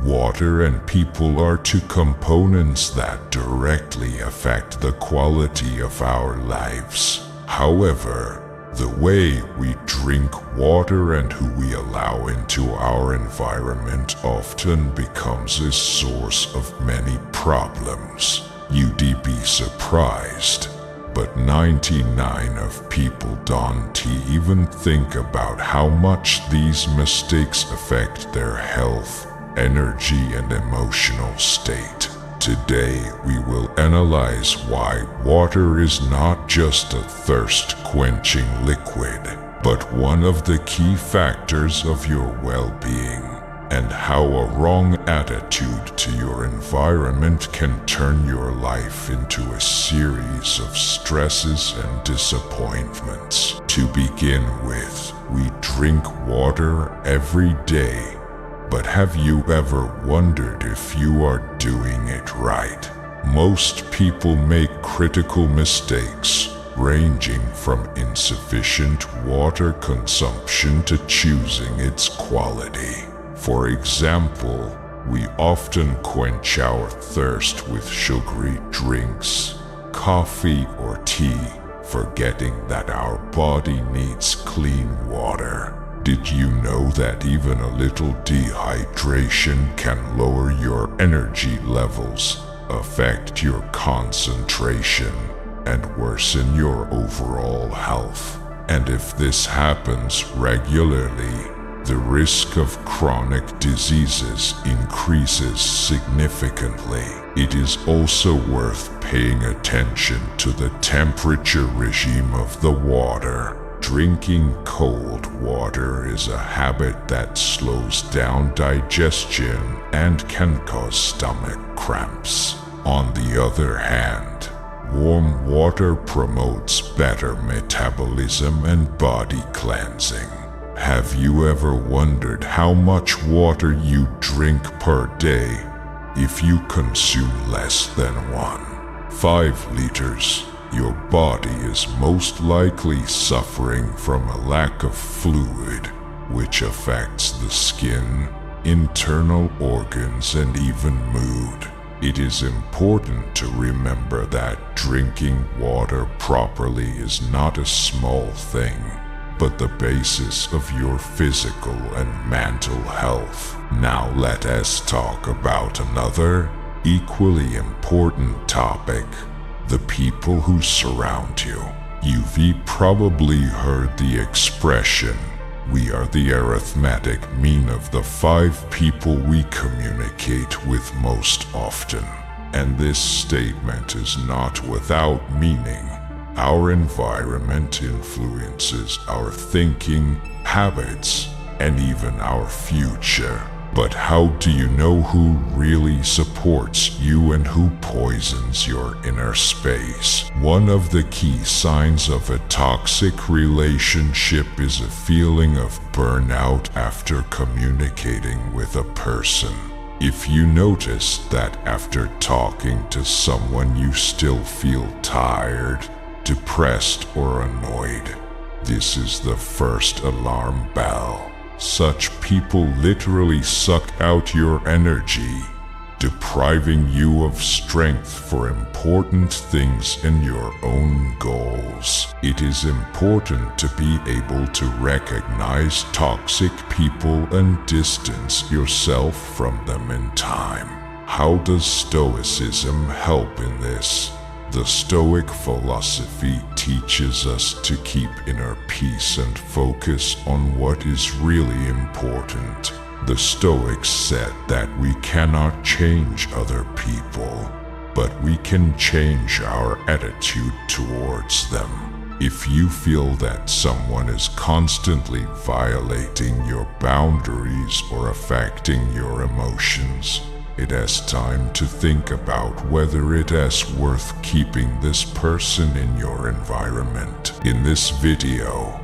Water and people are two components that directly affect the quality of our lives. However, the way we drink water and who we allow into our environment often becomes a source of many problems. You'd be surprised, but 99% of people don't even think about how much these mistakes affect their health, energy, and emotional state. Today, we will analyze why water is not just a thirst-quenching liquid, but one of the key factors of your well-being, and how a wrong attitude to your environment can turn your life into a series of stresses and disappointments. To begin with, we drink water every day. But have you ever wondered if you are doing it right? Most people make critical mistakes, ranging from insufficient water consumption to choosing its quality. For example, we often quench our thirst with sugary drinks, coffee or tea, forgetting that our body needs clean water. Did you know that even a little dehydration can lower your energy levels, affect your concentration, and worsen your overall health? And if this happens regularly, the risk of chronic diseases increases significantly. It is also worth paying attention to the temperature regime of the water. Drinking cold water is a habit that slows down digestion and can cause stomach cramps. On the other hand, warm water promotes better metabolism and body cleansing. Have you ever wondered how much water you drink per day? If you consume less than 1.5 liters, your body is most likely suffering from a lack of fluid, which affects the skin, internal organs, and even mood. It is important to remember that drinking water properly is not a small thing, but the basis of your physical and mental health. Now let us talk about another, equally important topic: the people who surround you. You've probably heard the expression, "We are the arithmetic mean of the 5 people we communicate with most often." And this statement is not without meaning. Our environment influences our thinking, habits, and even our future. But how do you know who really supports you and who poisons your inner space? One of the key signs of a toxic relationship is a feeling of burnout after communicating with a person. If you notice that after talking to someone you still feel tired, depressed, or annoyed, this is the first alarm bell. Such people literally suck out your energy, depriving you of strength for important things and your own goals. It is important to be able to recognize toxic people and distance yourself from them in time. How does Stoicism help in this? The Stoic philosophy teaches us to keep inner peace and focus on what is really important. The Stoics said that we cannot change other people, but we can change our attitude towards them. If you feel that someone is constantly violating your boundaries or affecting your emotions, it is time to think about whether it is worth keeping this person in your environment. In this video,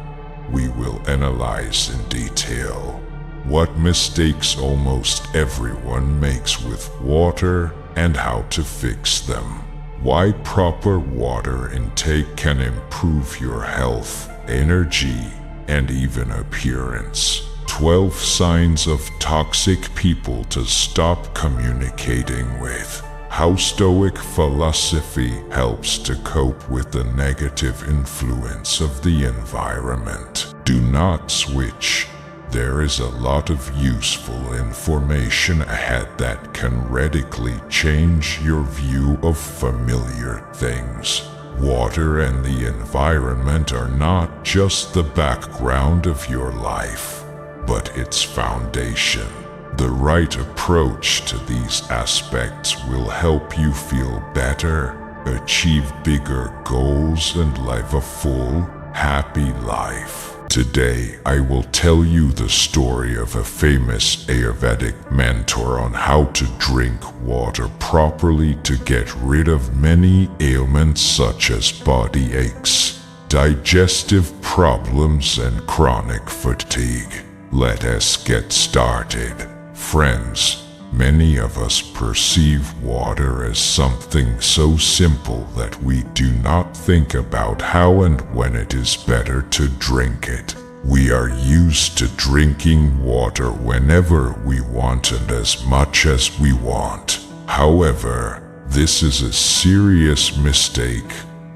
we will analyze in detail what mistakes almost everyone makes with water and how to fix them. Why proper water intake can improve your health, energy, and even appearance. 12 signs of toxic people to stop communicating with. How Stoic philosophy helps to cope with the negative influence of the environment. Do not switch. There is a lot of useful information ahead that can radically change your view of familiar things. Water and the environment are not just the background of your life, but its foundation. The right approach to these aspects will help you feel better, achieve bigger goals, and live a full, happy life. Today, I will tell you the story of a famous Ayurvedic mentor on how to drink water properly to get rid of many ailments such as body aches, digestive problems, and chronic fatigue. Let us get started. Friends, many of us perceive water as something so simple that we do not think about how and when it is better to drink it. We are used to drinking water whenever we want and as much as we want. However, this is a serious mistake.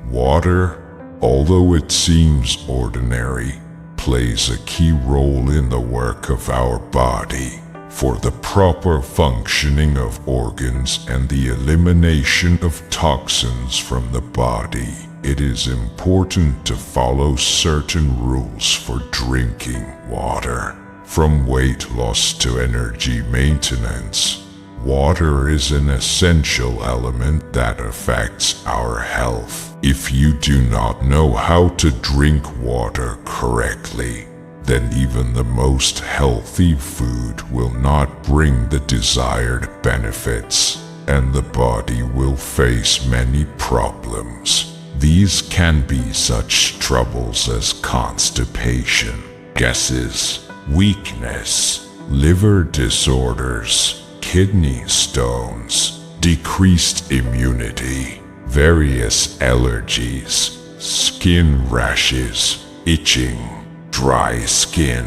Water, although it seems ordinary, plays a key role in the work of our body. For the proper functioning of organs and the elimination of toxins from the body, it is important to follow certain rules for drinking water. From weight loss to energy maintenance, water is an essential element that affects our health. If you do not know how to drink water correctly, then even the most healthy food will not bring the desired benefits, and the body will face many problems. These can be such troubles as constipation, gases, weakness, liver disorders, kidney stones, decreased immunity, various allergies, skin rashes, itching, dry skin,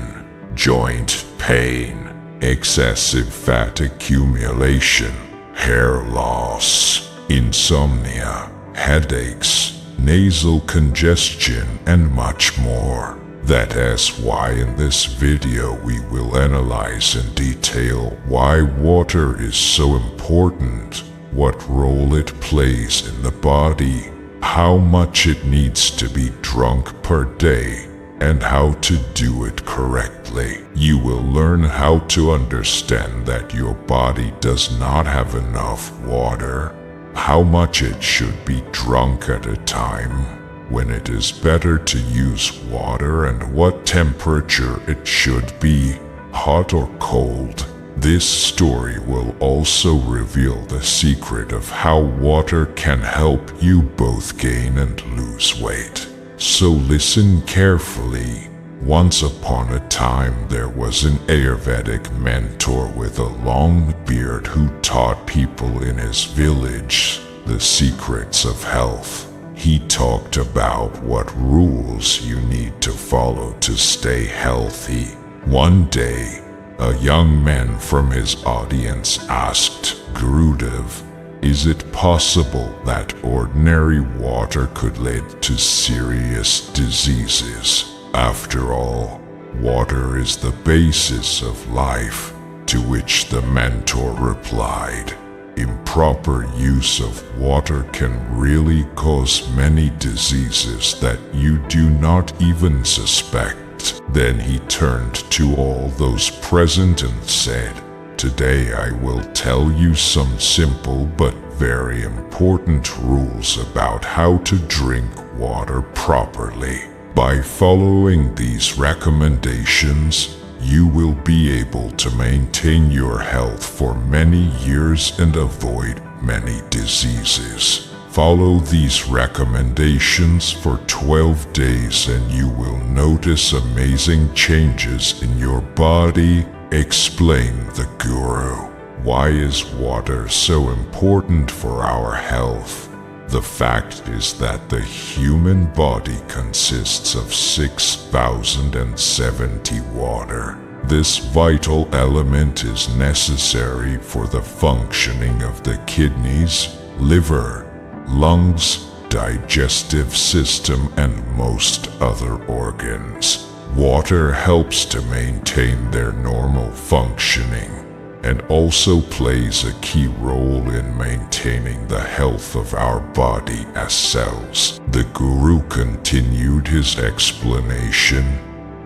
joint pain, excessive fat accumulation, hair loss, insomnia, headaches, nasal congestion, and much more. That is why in this video we will analyze in detail why water is so important, what role it plays in the body, how much it needs to be drunk per day, and how to do it correctly. You will learn how to understand that your body does not have enough water, how much it should be drunk at a time, when it is better to use water, and what temperature it should be, hot or cold. This story will also reveal the secret of how water can help you both gain and lose weight. So listen carefully. Once upon a time there was an Ayurvedic mentor with a long beard who taught people in his village the secrets of health. He talked about what rules you need to follow to stay healthy. One day, a young man from his audience asked Gurudev, "Is it possible that ordinary water could lead to serious diseases? After all, water is the basis of life." To which the mentor replied, "Improper use of water can really cause many diseases that you do not even suspect." Then he turned to all those present and said, "Today I will tell you some simple but very important rules about how to drink water properly. By following these recommendations, you will be able to maintain your health for many years and avoid many diseases. Follow these recommendations for 12 days and you will notice amazing changes in your body," explained the guru. Why is water so important for our health? The fact is that the human body consists of 6,070 water This vital element is necessary for the functioning of the kidneys, liver, lungs, digestive system, and most other organs. Water helps to maintain their normal functioning and also plays a key role in maintaining the health of our body as cells. The Guru continued his explanation.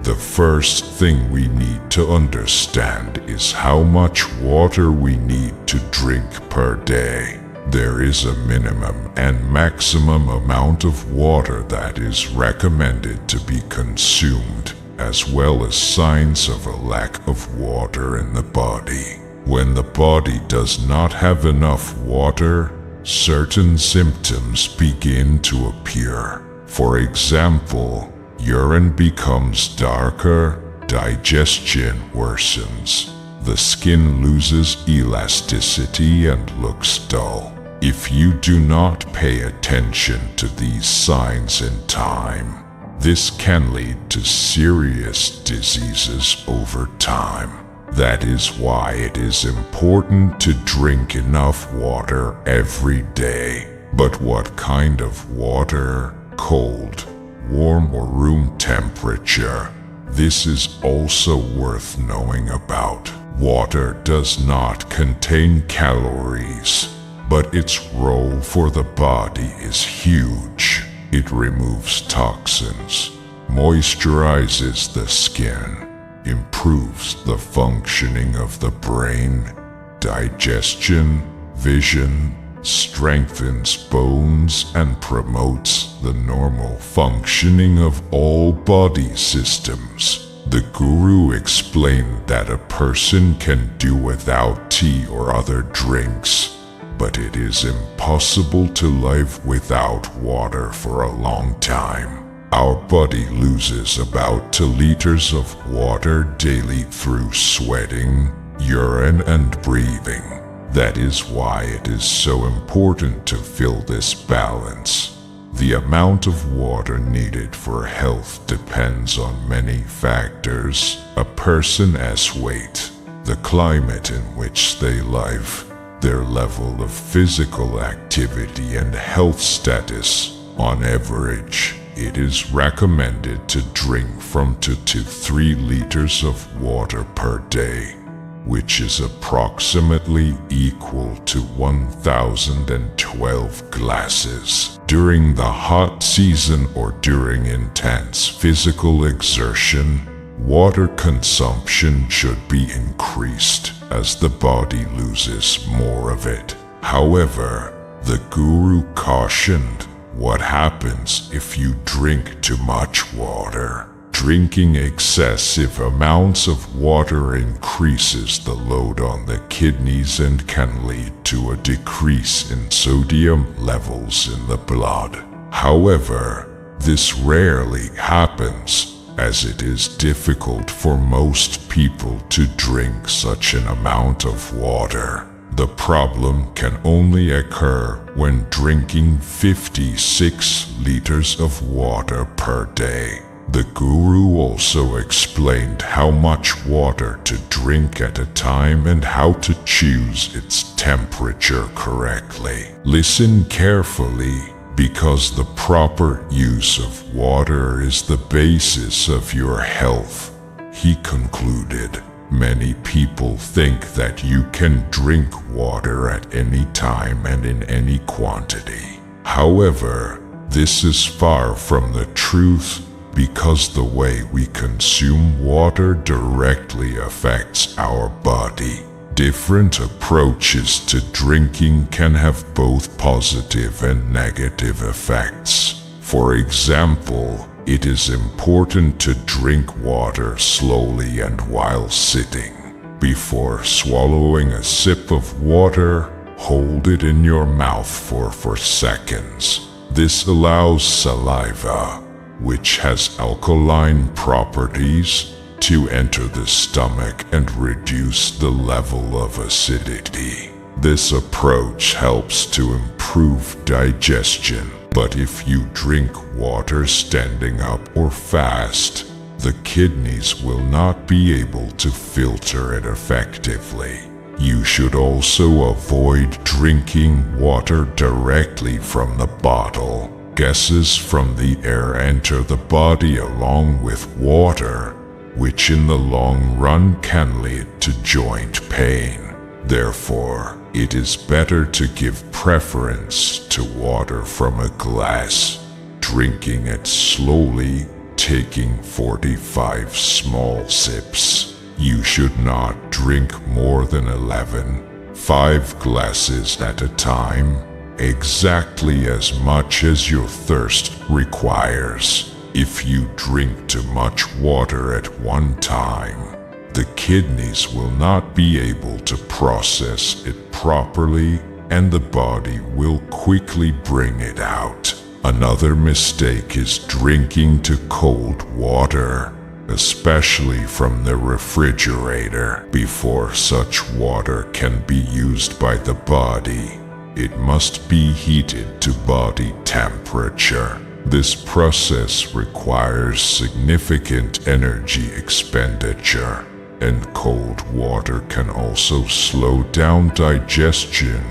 The first thing we need to understand is how much water we need to drink per day. There is a minimum and maximum amount of water that is recommended to be consumed, as well as signs of a lack of water in the body. When the body does not have enough water, certain symptoms begin to appear. For example, urine becomes darker, digestion worsens, the skin loses elasticity and looks dull. If you do not pay attention to these signs in time, this can lead to serious diseases over time. That is why it is important to drink enough water every day. But what kind of water? Cold, warm, or room temperature? This is also worth knowing about. Water does not contain calories, but its role for the body is huge. It removes toxins, moisturizes the skin, improves the functioning of the brain, digestion, vision, strengthens bones, and promotes the normal functioning of all body systems. The Guru explained that a person can do without tea or other drinks, but it is impossible to live without water for a long time. Our body loses about 2 liters of water daily through sweating, urine, and breathing. That is why it is so important to fill this balance. The amount of water needed for health depends on many factors: a person's weight, the climate in which they live, their level of physical activity, and health status. On average, it is recommended to drink from 2 to 3 liters of water per day, which is approximately equal to 1,012 glasses. During the hot season or during intense physical exertion, water consumption should be increased as the body loses more of it. However, the Guru cautioned, what happens if you drink too much water? Drinking excessive amounts of water increases the load on the kidneys and can lead to a decrease in sodium levels in the blood. However, this rarely happens, as it is difficult for most people to drink such an amount of water. The problem can only occur when drinking 56 liters of water per day. The Guru also explained how much water to drink at a time and how to choose its temperature correctly. Listen carefully, because the proper use of water is the basis of your health. He concluded, many people think that you can drink water at any time and in any quantity. However, this is far from the truth, because the way we consume water directly affects our body. Different approaches to drinking can have both positive and negative effects. For example, it is important to drink water slowly and while sitting. Before swallowing a sip of water, hold it in your mouth for 4 seconds. This allows saliva, which has alkaline properties, to enter the stomach and reduce the level of acidity. This approach helps to improve digestion, but if you drink water standing up or fast, the kidneys will not be able to filter it effectively. You should also avoid drinking water directly from the bottle. Gases from the air enter the body along with water, which in the long run can lead to joint pain. Therefore, it is better to give preference to water from a glass, drinking it slowly, taking 45 small sips. You should not drink more than 5 glasses at a time, exactly as much as your thirst requires. If you drink too much water at one time, the kidneys will not be able to process it properly, and the body will quickly bring it out. Another mistake is drinking too cold water, especially from the refrigerator. Before such water can be used by the body, it must be heated to body temperature. This process requires significant energy expenditure, and cold water can also slow down digestion,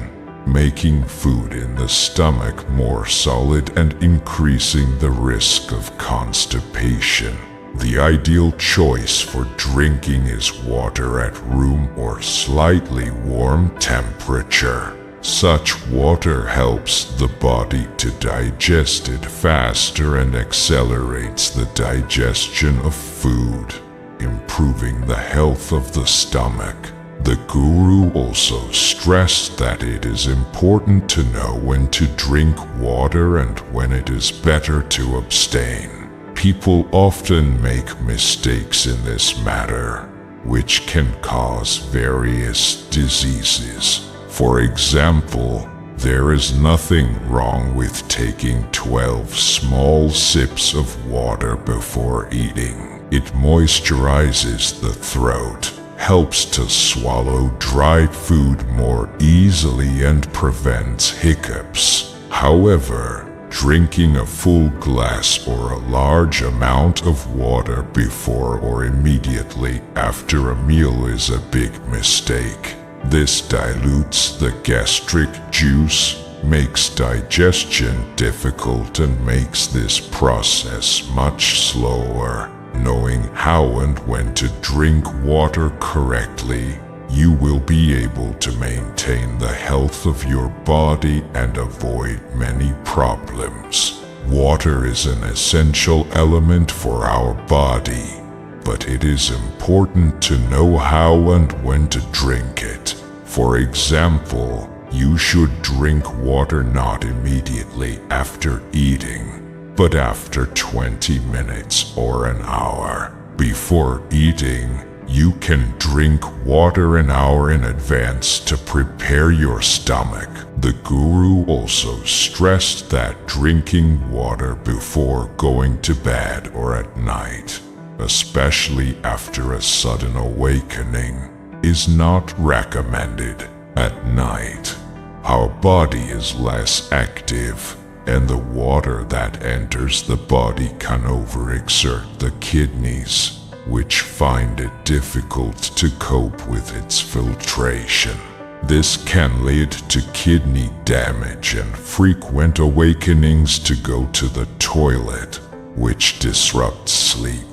making food in the stomach more solid and increasing the risk of constipation. The ideal choice for drinking is water at room or slightly warm temperature. Such water helps the body to digest it faster and accelerates the digestion of food, improving the health of the stomach. The guru also stressed that it is important to know when to drink water and when it is better to abstain. People often make mistakes in this matter, which can cause various diseases. For example, there is nothing wrong with taking 12 small sips of water before eating. It moisturizes the throat, helps to swallow dried food more easily, and prevents hiccups. However, drinking a full glass or a large amount of water before or immediately after a meal is a big mistake. This dilutes the gastric juice, makes digestion difficult, and makes this process much slower. Knowing how and when to drink water correctly, you will be able to maintain the health of your body and avoid many problems. Water is an essential element for our body, but it is important to know how and when to drink it. For example, you should drink water not immediately after eating, but after 20 minutes or an hour. Before eating, you can drink water an hour in advance to prepare your stomach. The guru also stressed that drinking water before going to bed or at night, especially after a sudden awakening, is not recommended. At night, our body is less active, and the water that enters the body can overexert the kidneys, which find it difficult to cope with its filtration. This can lead to kidney damage and frequent awakenings to go to the toilet, which disrupts sleep.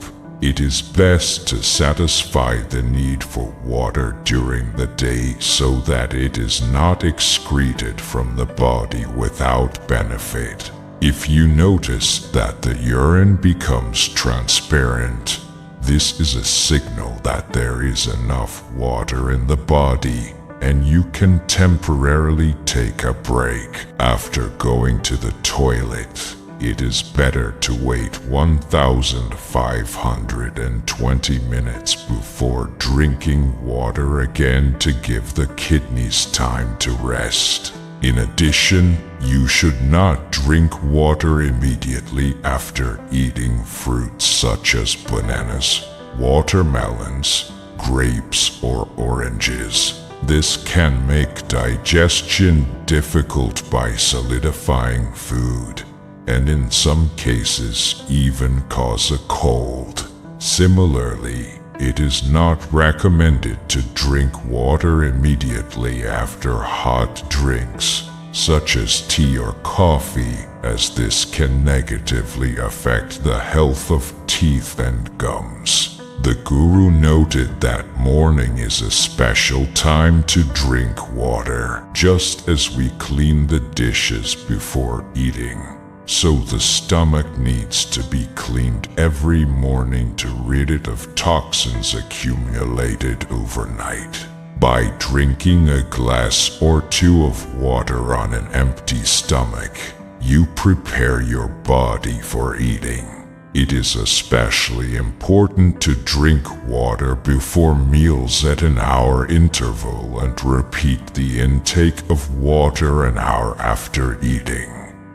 It is best to satisfy the need for water during the day so that it is not excreted from the body without benefit. If you notice that the urine becomes transparent, this is a signal that there is enough water in the body, and you can temporarily take a break. After going to the toilet, it is better to wait 1,520 minutes before drinking water again to give the kidneys time to rest. In addition, you should not drink water immediately after eating fruits such as bananas, watermelons, grapes, or oranges. This can make digestion difficult by solidifying food, and in some cases even cause a cold. Similarly, it is not recommended to drink water immediately after hot drinks, such as tea or coffee, as this can negatively affect the health of teeth and gums. The guru noted that morning is a special time to drink water, just as we clean the dishes before eating. So the stomach needs to be cleaned every morning to rid it of toxins accumulated overnight. By drinking a glass or two of water on an empty stomach, you prepare your body for eating. It is especially important to drink water before meals at an hour interval and repeat the intake of water an hour after eating.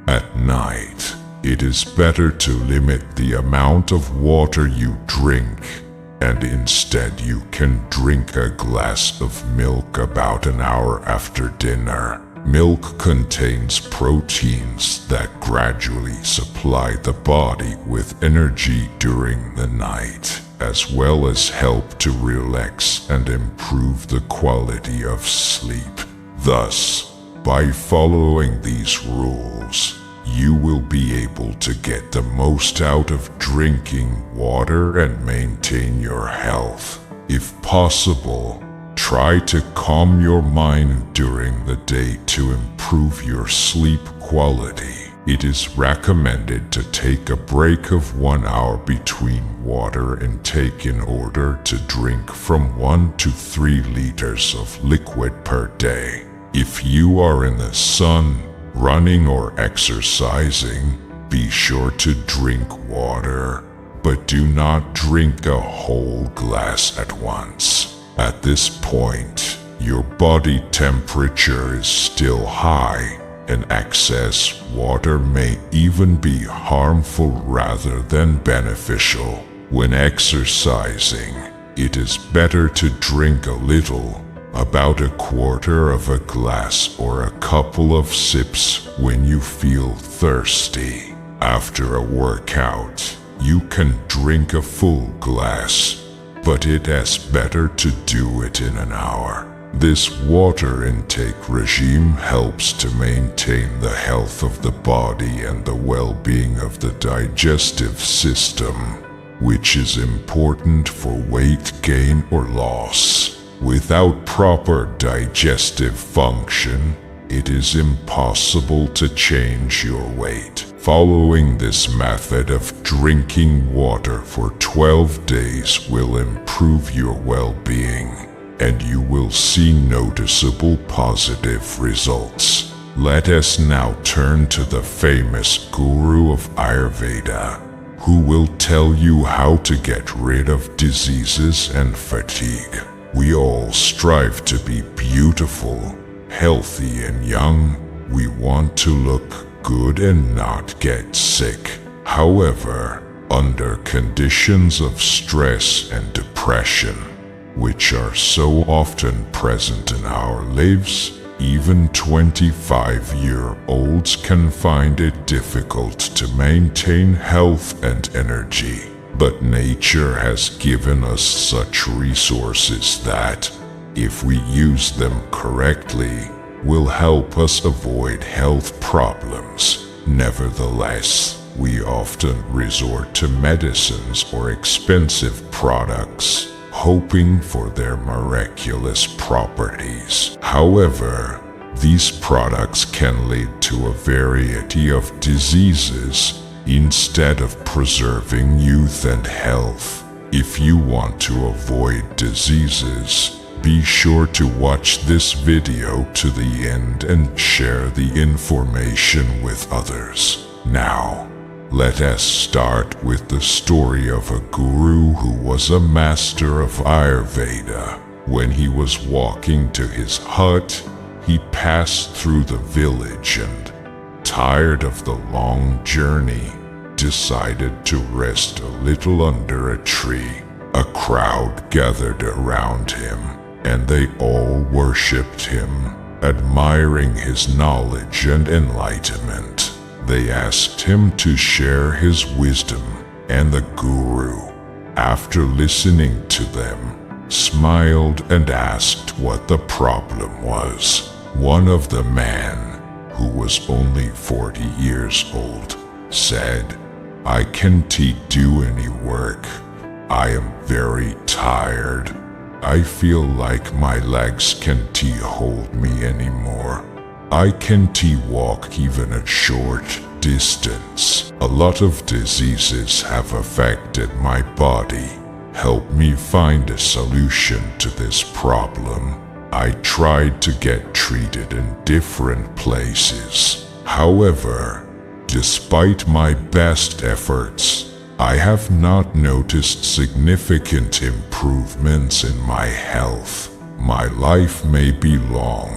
At night, it is better to limit the amount of water you drink, and instead you can drink a glass of milk about an hour after dinner. Milk contains proteins that gradually supply the body with energy during the night, as well as help to relax and improve the quality of sleep. Thus, by following these rules, you will be able to get the most out of drinking water and maintain your health. If possible, try to calm your mind during the day to improve your sleep quality. It is recommended to take a break of 1 hour between water intake in order to drink from 1 to 3 liters of liquid per day. If you are in the sun, running or exercising, be sure to drink water, but do not drink a whole glass at once. At this point, your body temperature is still high, and excess water may even be harmful rather than beneficial. When exercising, it is better to drink a little, about a quarter of a glass or a couple of sips when you feel thirsty. After a workout, you can drink a full glass, but it is better to do it in an hour. This water intake regime helps to maintain the health of the body and the well-being of the digestive system, which is important for weight gain or loss. Without proper digestive function, it is impossible to change your weight. Following this method of drinking water for 12 days will improve your well-being, and you will see noticeable positive results. Let us now turn to the famous guru of Ayurveda, who will tell you how to get rid of diseases and fatigue. We all strive to be beautiful, healthy, and young. We want to look good and not get sick. However, under conditions of stress and depression, which are so often present in our lives, even 25-year-olds can find it difficult to maintain health and energy. But nature has given us such resources that, if we use them correctly, will help us avoid health problems. Nevertheless, we often resort to medicines or expensive products, hoping for their miraculous properties. However, these products can lead to a variety of diseases instead of preserving youth and health. If you want to avoid diseases, be sure to watch this video to the end and share the information with others. Now, let us start with the story of a guru who was a master of Ayurveda. When he was walking to his hut, he passed through the village and, tired of the long journey, decided to rest a little under a tree. A crowd gathered around him, and they all worshipped him, admiring his knowledge and enlightenment. They asked him to share his wisdom, and the guru, After listening to them, smiled and asked what the problem was. One of the men, who was only 40 years old, said, "I can't do any work. I am very tired. I feel like my legs can't hold me anymore. I can't walk even a short distance. A lot of diseases have affected my body. Help me find a solution to this problem." I tried to get treated in different places. However, despite my best efforts, I have not noticed significant improvements in my health. My life may be long,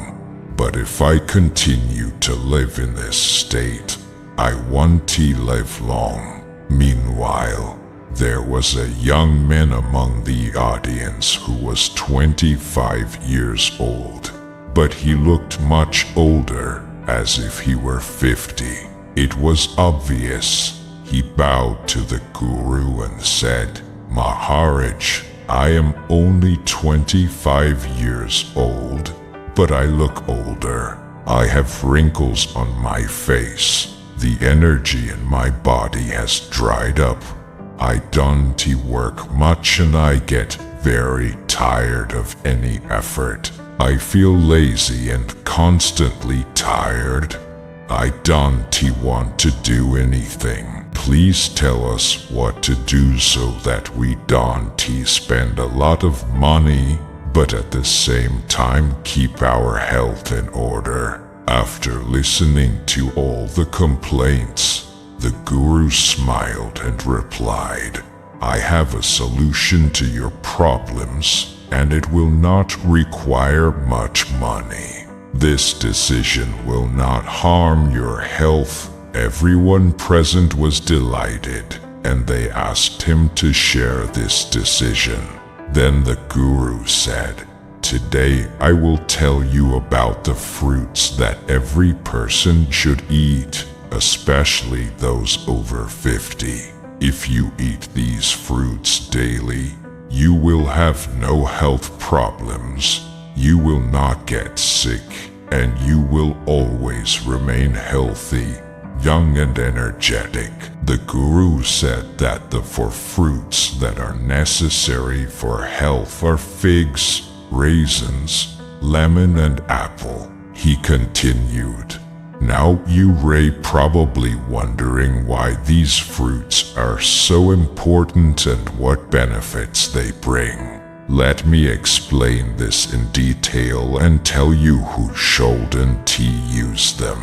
but if I continue to live in this state, I want to live long. Meanwhile, there was a young man among the audience who was 25 years old, but he looked much older, as if he were 50. It was obvious. He bowed to the guru and said, "Maharaj, I am only 25 years old, but I look older. I have wrinkles on my face. The energy in my body has dried up. I don't work much and I get very tired of any effort. I feel lazy and constantly tired. I don't want to do anything. Please tell us what to do so that we don't spend a lot of money, but at the same time keep our health in order." After listening to all the complaints, the guru smiled and replied, "I have a solution to your problems, and it will not require much money. This decision will not harm your health." Everyone present was delighted, and they asked him to share this decision. Then the guru said, "Today I will tell you about the fruits that every person should eat, especially those over 50. If you eat these fruits daily, you will have no health problems, you will not get sick, and you will always remain healthy, young and energetic." The guru said that the 4 fruits that are necessary for health are figs, raisins, lemon, and apple. He continued, "Now you are probably wondering why these fruits are so important and what benefits they bring. Let me explain this in detail and tell you who shouldn't use them."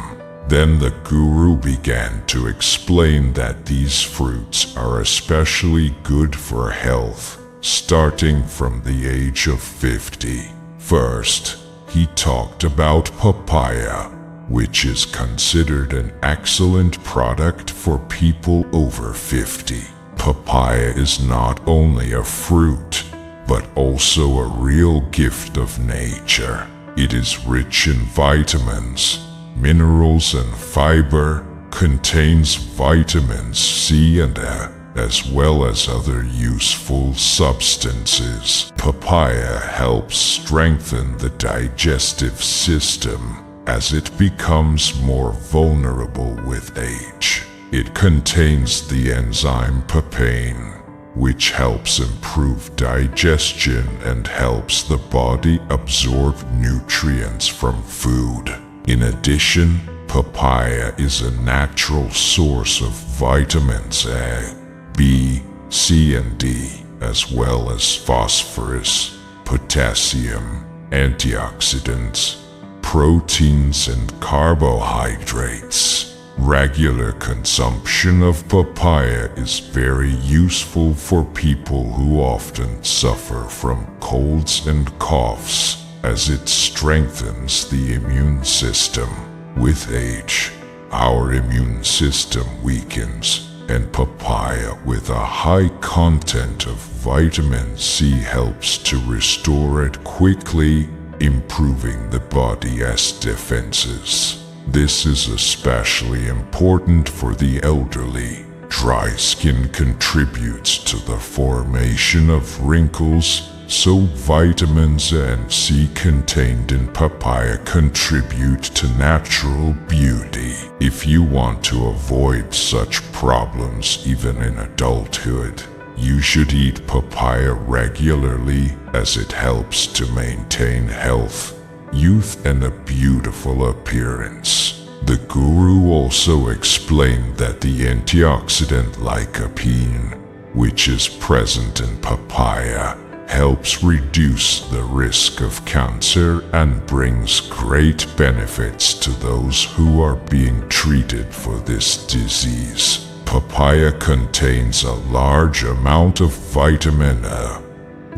Then the guru began to explain that these fruits are especially good for health, starting from the age of 50. First, he talked about papaya, which is considered an excellent product for people over 50. Papaya is not only a fruit, but also a real gift of nature. It is rich in vitamins, minerals, and fiber, contains vitamins C and E, as well as other useful substances. Papaya helps strengthen the digestive system as it becomes more vulnerable with age. It contains the enzyme papain, which helps improve digestion and helps the body absorb nutrients from food. In addition, papaya is a natural source of vitamins A, B, C, and D, as well as phosphorus, potassium, antioxidants, proteins, and carbohydrates. Regular consumption of papaya is very useful for people who often suffer from colds and coughs, as it strengthens the immune system. With age, our immune system weakens, and papaya with a high content of vitamin C helps to restore it quickly, improving the body's defenses. This is especially important for the elderly, dry skin contributes to the formation of wrinkles, so vitamins A and C contained in papaya contribute to natural beauty. If you want to avoid such problems even in adulthood, you should eat papaya regularly, as it helps to maintain health, youth, and a beautiful appearance. The guru also explained that the antioxidant lycopene, which is present in papaya, helps reduce the risk of cancer and brings great benefits to those who are being treated for this disease. Papaya contains a large amount of vitamin A,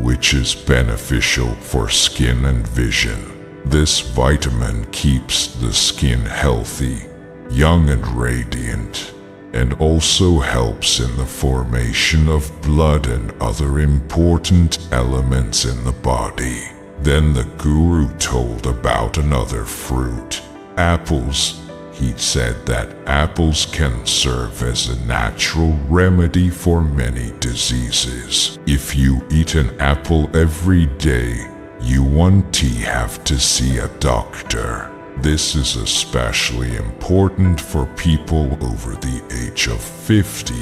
which is beneficial for skin and vision. This vitamin keeps the skin healthy, young and radiant, and also helps in the formation of blood and other important elements in the body. Then the guru told about another fruit, apples. He said that apples can serve as a natural remedy for many diseases. If you eat an apple every day, you won't have to see a doctor. This is especially important for people over the age of 50,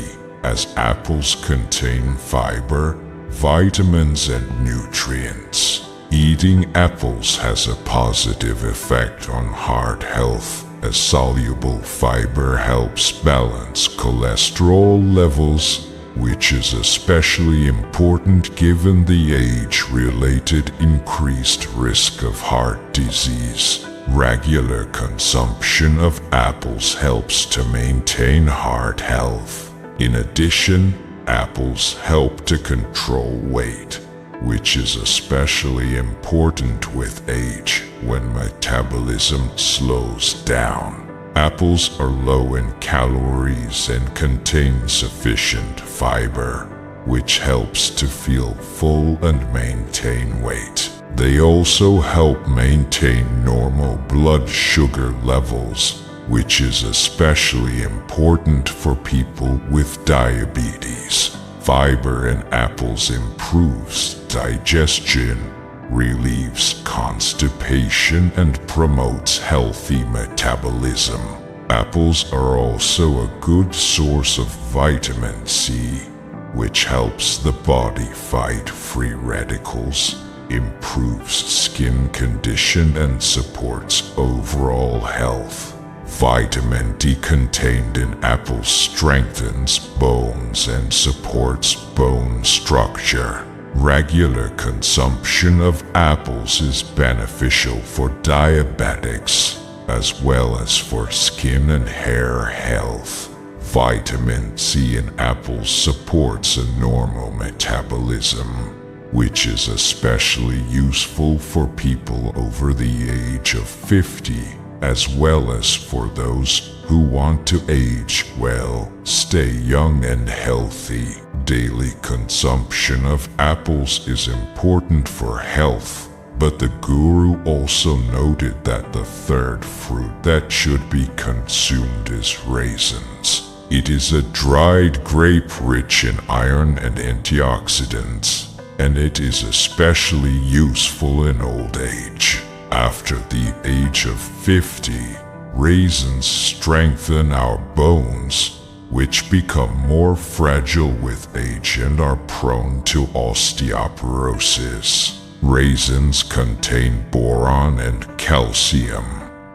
as apples contain fiber, vitamins, and nutrients. Eating apples has a positive effect on heart health, as soluble fiber helps balance cholesterol levels, which is especially important given the age-related increased risk of heart disease. Regular consumption of apples helps to maintain heart health. In addition, apples help to control weight, which is especially important with age when metabolism slows down. Apples are low in calories and contain sufficient fiber, which helps to feel full and maintain weight. They also help maintain normal blood sugar levels, which is especially important for people with diabetes. Fiber in apples improves digestion, relieves constipation, and promotes healthy metabolism. Apples are also a good source of vitamin C, which helps the body fight free radicals, improves skin condition, and supports overall health. Vitamin D contained in apples strengthens bones and supports bone structure. Regular consumption of apples is beneficial for diabetics, as well as for skin and hair health. Vitamin C in apples supports a normal metabolism, which is especially useful for people over the age of 50, as well as for those who want to age well, stay young and healthy. Daily consumption of apples is important for health, but the guru also noted that the third fruit that should be consumed is raisins. It is a dried grape rich in iron and antioxidants, and it is especially useful in old age. After the age of 50, raisins strengthen our bones, which become more fragile with age and are prone to osteoporosis. Raisins contain boron and calcium,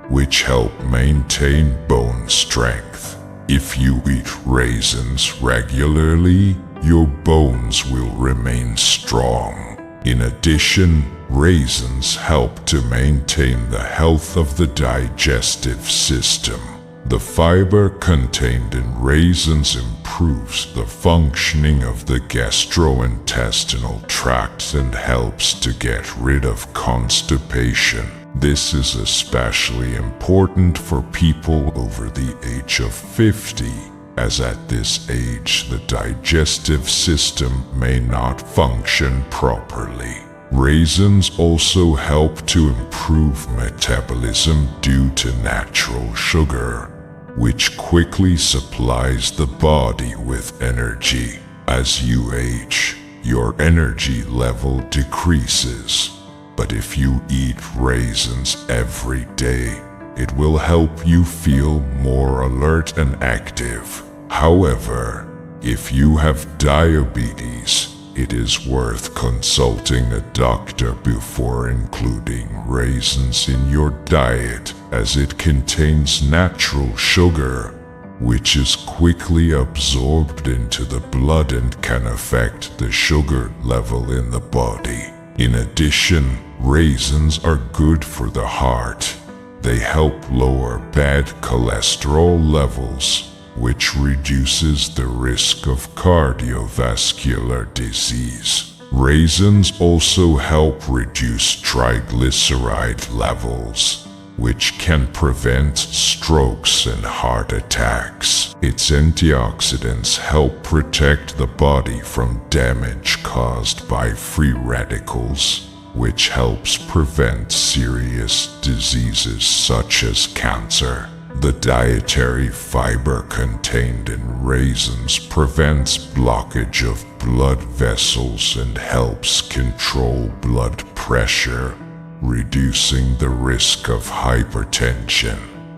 which help maintain bone strength. If you eat raisins regularly, your bones will remain strong. In addition, raisins help to maintain the health of the digestive system. The fiber contained in raisins improves the functioning of the gastrointestinal tract and helps to get rid of constipation. This is especially important for people over the age of 50, as at this age the digestive system may not function properly. Raisins also help to improve metabolism due to natural sugar, which quickly supplies the body with energy. As you age, your energy level decreases, but if you eat raisins every day, it will help you feel more alert and active. However, if you have diabetes, it is worth consulting a doctor before including raisins in your diet, as it contains natural sugar, which is quickly absorbed into the blood and can affect the sugar level in the body. In addition, raisins are good for the heart. They help lower bad cholesterol levels, which reduces the risk of cardiovascular disease. Raisins also help reduce triglyceride levels, which can prevent strokes and heart attacks. Its antioxidants help protect the body from damage caused by free radicals, which helps prevent serious diseases such as cancer. The dietary fiber contained in raisins prevents blockage of blood vessels and helps control blood pressure, reducing the risk of hypertension.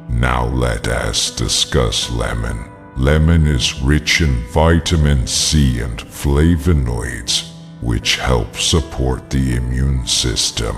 Now let us discuss lemon. Lemon is rich in vitamin C and flavonoids, which help support the immune system,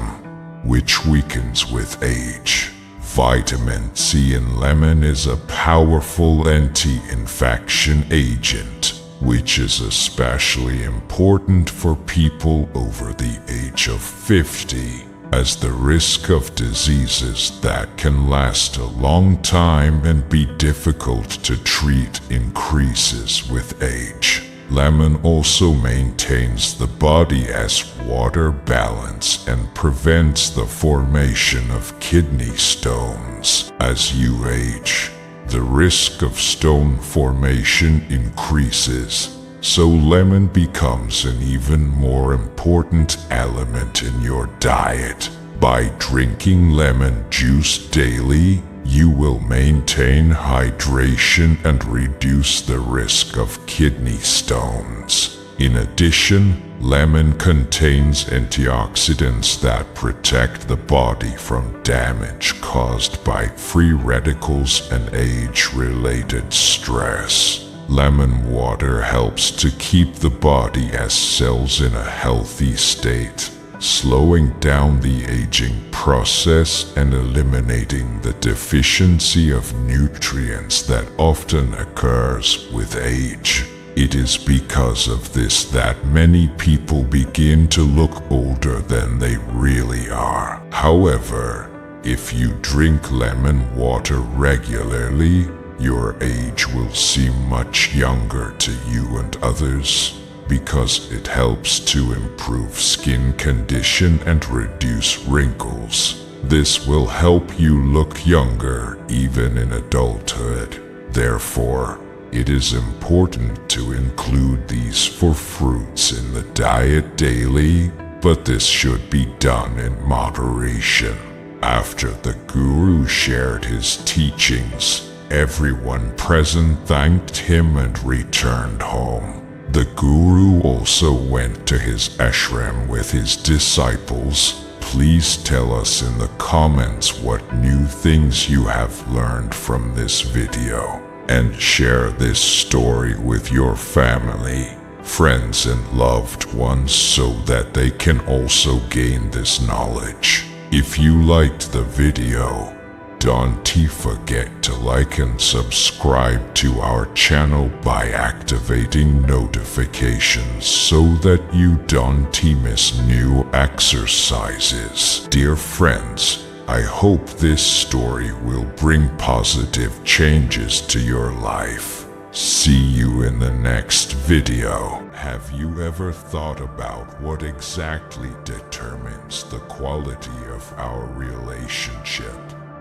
which weakens with age. Vitamin C in lemon is a powerful anti-infection agent, which is especially important for people over the age of 50, as the risk of diseases that can last a long time and be difficult to treat increases with age. Lemon also maintains the body's water balance and prevents the formation of kidney stones. As you age, the risk of stone formation increases, so lemon becomes an even more important element in your diet. By drinking lemon juice daily, you will maintain hydration and reduce the risk of kidney stones. In addition, lemon contains antioxidants that protect the body from damage caused by free radicals and age-related stress. Lemon water helps to keep the body's cells in a healthy state, slowing down the aging process and eliminating the deficiency of nutrients that often occurs with age. It is because of this that many people begin to look older than they really are. However, if you drink lemon water regularly, your age will seem much younger to you and others, because it helps to improve skin condition and reduce wrinkles. This will help you look younger even in adulthood. Therefore, it is important to include these four fruits in the diet daily, but this should be done in moderation. After the Guru shared his teachings, everyone present thanked him and returned home. The Guru also went to his ashram with his disciples. Please tell us in the comments what new things you have learned from this video, and share this story with your family, friends and loved ones so that they can also gain this knowledge. If you liked the video, don't forget to like and subscribe to our channel by activating notifications so that you don't miss new exercises. Dear friends, I hope this story will bring positive changes to your life. See you in the next video. Have you ever thought about what exactly determines the quality of our relationship?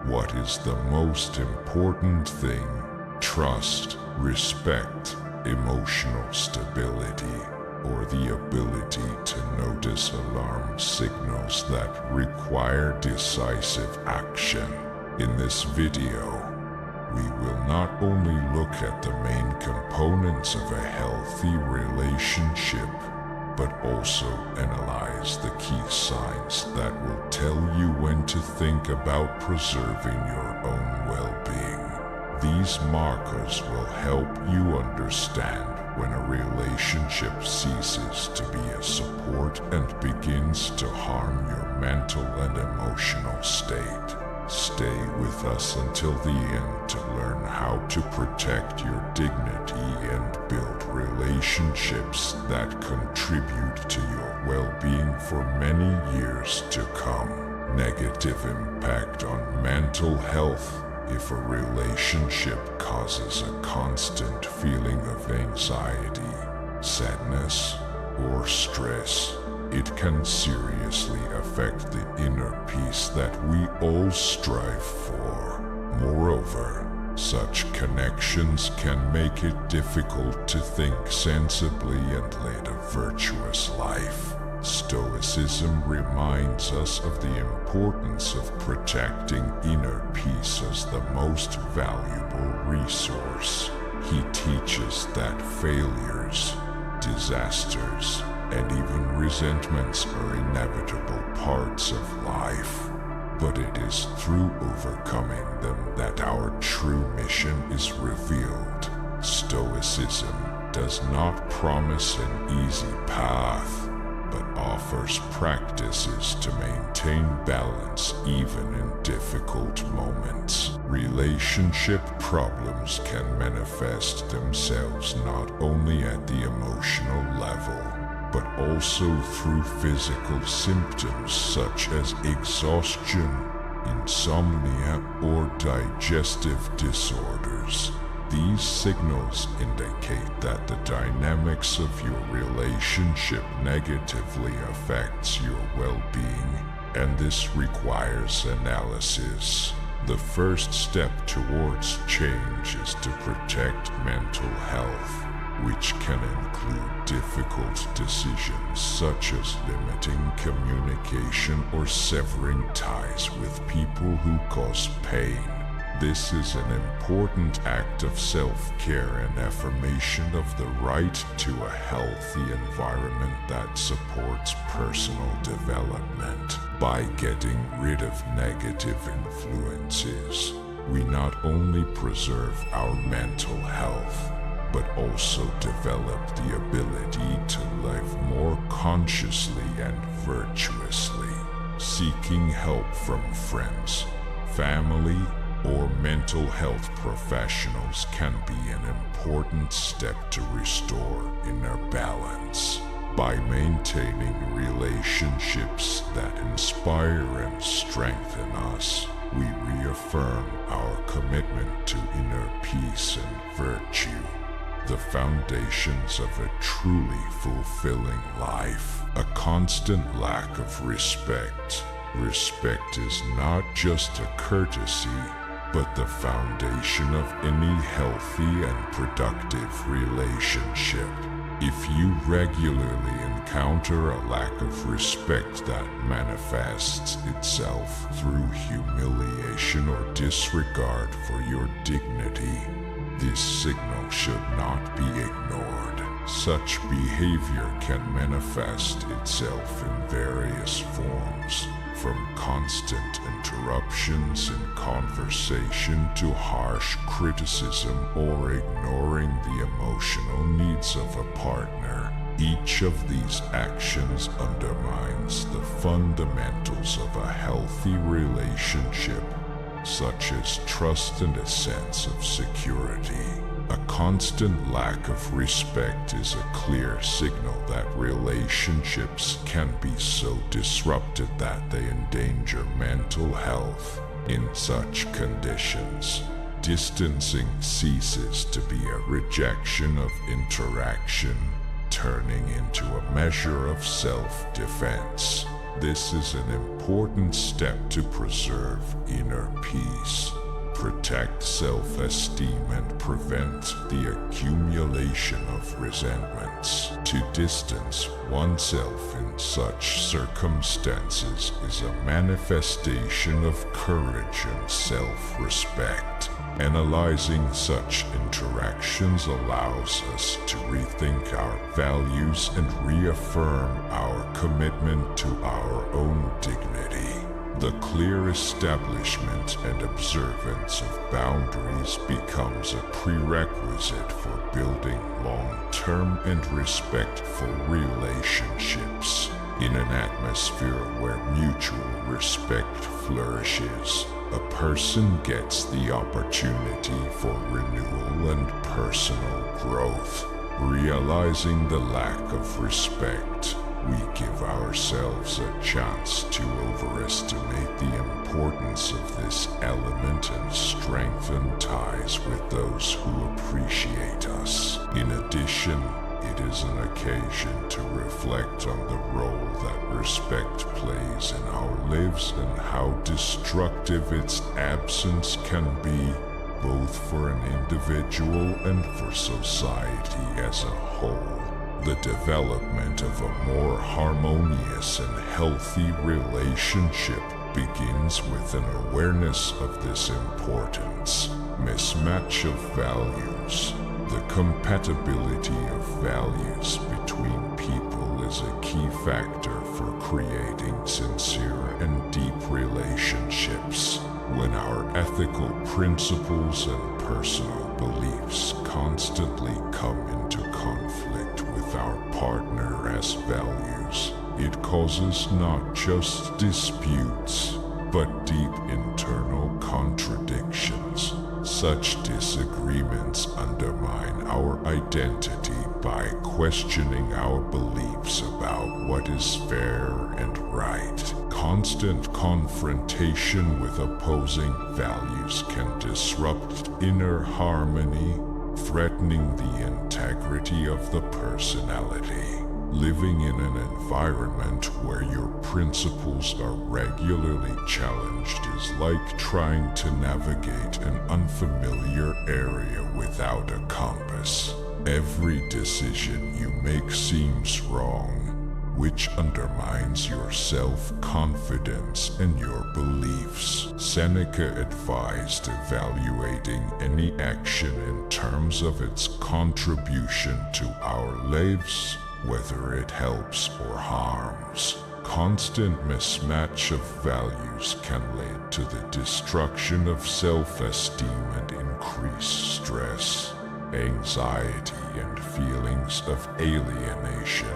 What is the most important thing? Trust, respect, emotional stability, or the ability to notice alarm signals that require decisive action? In this video, We will not only look at the main components of a healthy relationship, but also analyze the key signs that will tell you when to think about preserving your own well-being. These markers will help you understand when a relationship ceases to be a support and begins to harm your mental and emotional state. Stay with us until the end to learn how to protect your dignity and build relationships that contribute to your well-being for many years to come. Negative impact on mental health. If a relationship causes a constant feeling of anxiety, sadness, or stress, it can seriously affect the inner peace that we all strive for. Moreover, such connections can make it difficult to think sensibly and lead a virtuous life. Stoicism reminds us of the importance of protecting inner peace as the most valuable resource. He teaches that failures, disasters, and even resentments are inevitable parts of life. But it is through overcoming them that our true mission is revealed. Stoicism does not promise an easy path, but offers practices to maintain balance even in difficult moments. Relationship problems can manifest themselves not only at the emotional level, but also through physical symptoms such as exhaustion, insomnia, or digestive disorders. These signals indicate that the dynamics of your relationship negatively affects your well-being, and this requires analysis. The first step towards change is to protect mental health, which can include difficult decisions such as limiting communication or severing ties with people who cause pain. This is an important act of self-care and affirmation of the right to a healthy environment that supports personal development. By getting rid of negative influences, we not only preserve our mental health, but also develop the ability to live more consciously and virtuously. Seeking help from friends, family, or mental health professionals can be an important step to restore inner balance. By maintaining relationships that inspire and strengthen us, we reaffirm our commitment to inner peace and virtue, the foundations of a truly fulfilling life. A constant lack of respect. Respect is not just a courtesy, but the foundation of any healthy and productive relationship. If you regularly encounter a lack of respect that manifests itself through humiliation or disregard for your dignity, this signal should not be ignored. Such behavior can manifest itself in various forms, from constant interruptions in conversation to harsh criticism or ignoring the emotional needs of a partner. Each of these actions undermines the fundamentals of a healthy relationship, such as trust and a sense of security. A constant lack of respect is a clear signal that relationships can be so disrupted that they endanger mental health. In such conditions, distancing ceases to be a rejection of interaction, turning into a measure of self-defense. This is an important step to preserve inner peace, protect self-esteem, and prevent the accumulation of resentments. To distance oneself in such circumstances is a manifestation of courage and self-respect. Analyzing such interactions allows us to rethink our values and reaffirm our commitment to our own dignity. The clear establishment and observance of boundaries becomes a prerequisite for building long-term and respectful relationships. In an atmosphere where mutual respect flourishes, a person gets the opportunity for renewal and personal growth. Realizing the lack of respect, we give ourselves a chance to overestimate the importance of this element and strengthen ties with those who appreciate us. In addition, it is an occasion to reflect on the role that respect plays in our lives and how destructive its absence can be, both for an individual and for society as a whole. The development of a more harmonious and healthy relationship begins with an awareness of this importance. Mismatch of values. The compatibility of values between people is a key factor for creating sincere and deep relationships. When our ethical principles and personal beliefs constantly come into conflict with our partner's values, it causes not just disputes, but deep internal contradictions. Such disagreements undermine our identity by questioning our beliefs about what is fair and right. Constant confrontation with opposing values can disrupt inner harmony, threatening the integrity of the personality. Living in an environment where your principles are regularly challenged is like trying to navigate an unfamiliar area without a compass. Every decision you make seems wrong, which undermines your self-confidence and your beliefs. Seneca advised evaluating any action in terms of its contribution to our lives, whether it helps or harms. Constant mismatch of values can lead to the destruction of self-esteem and increased stress, anxiety, and feelings of alienation.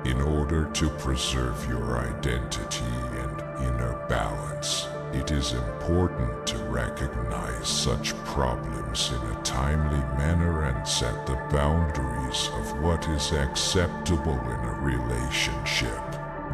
In order to preserve your identity and inner balance, it is important to recognize such problems in a timely manner and set the boundaries of what is acceptable in a relationship.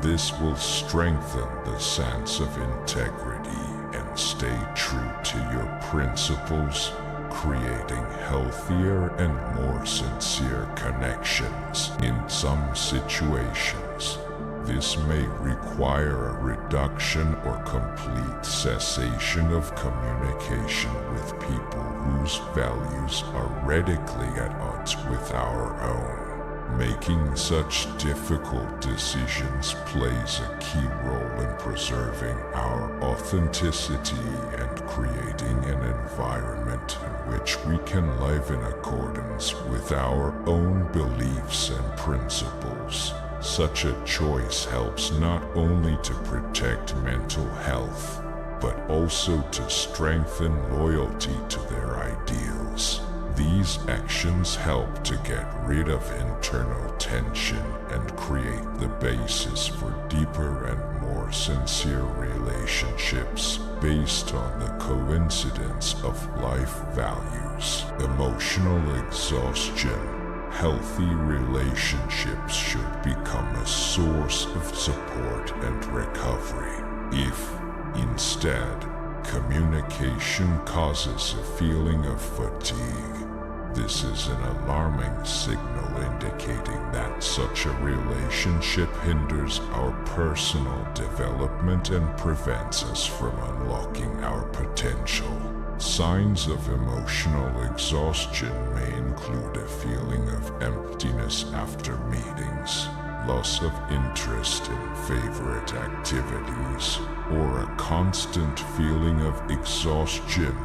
This will strengthen the sense of integrity and stay true to your principles, creating healthier and more sincere connections. In some situations, this may require a reduction or complete cessation of communication with people whose values are radically at odds with our own. Making such difficult decisions plays a key role in preserving our authenticity and creating an environment in which we can live in accordance with our own beliefs and principles. Such a choice helps not only to protect mental health, but also to strengthen loyalty to their ideals. These actions help to get rid of internal tension and create the basis for deeper and more sincere relationships based on the coincidence of life values. Emotional exhaustion. Healthy relationships should become a source of support and recovery. If, instead, communication causes a feeling of fatigue, this is an alarming signal indicating that such a relationship hinders our personal development and prevents us from unlocking our potential. Signs of emotional exhaustion may include a feeling of emptiness after meetings, loss of interest in favorite activities, or a constant feeling of exhaustion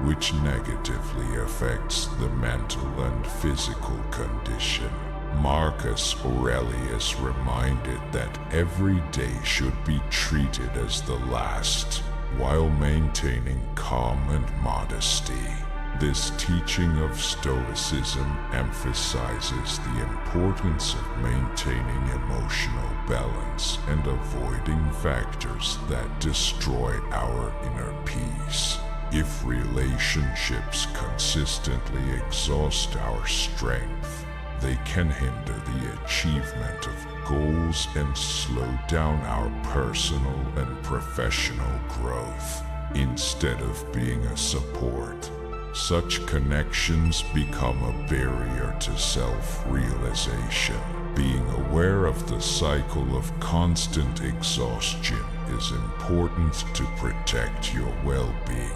which negatively affects the mental and physical condition. Marcus Aurelius reminded that every day should be treated as the last, while maintaining calm and modesty. This teaching of Stoicism emphasizes the importance of maintaining emotional balance and avoiding factors that destroy our inner peace. If relationships consistently exhaust our strength, they can hinder the achievement of goals and slow down our personal and professional growth. Instead of being a support, such connections become a barrier to self-realization. Being aware of the cycle of constant exhaustion is important to protect your well-being.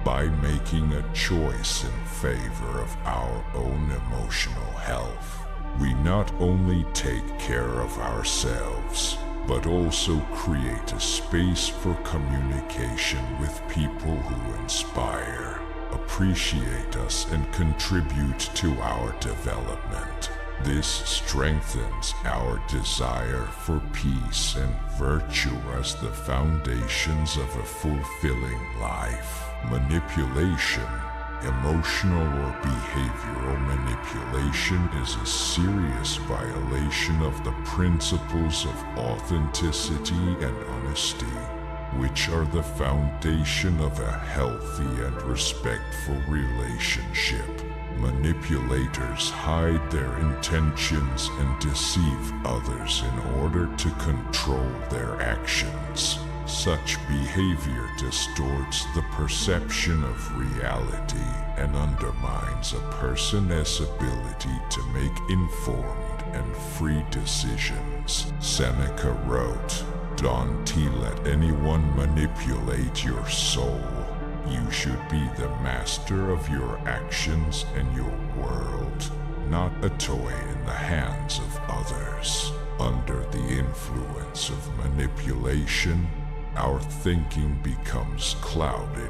By making a choice in favor of our own emotional health, we not only take care of ourselves, but also create a space for communication with people who inspire, appreciate us, and contribute to our development. This strengthens our desire for peace and virtue as the foundations of a fulfilling life. Manipulation, emotional or behavioral manipulation, is a serious violation of the principles of authenticity and honesty, which are the foundation of a healthy and respectful relationship. Manipulators hide their intentions and deceive others in order to control their actions. Such behavior distorts the perception of reality and undermines a person's ability to make informed and free decisions. Seneca wrote, "Don't let anyone manipulate your soul. You should be the master of your actions and your world, not a toy in the hands of others." Under the influence of manipulation, our thinking becomes clouded,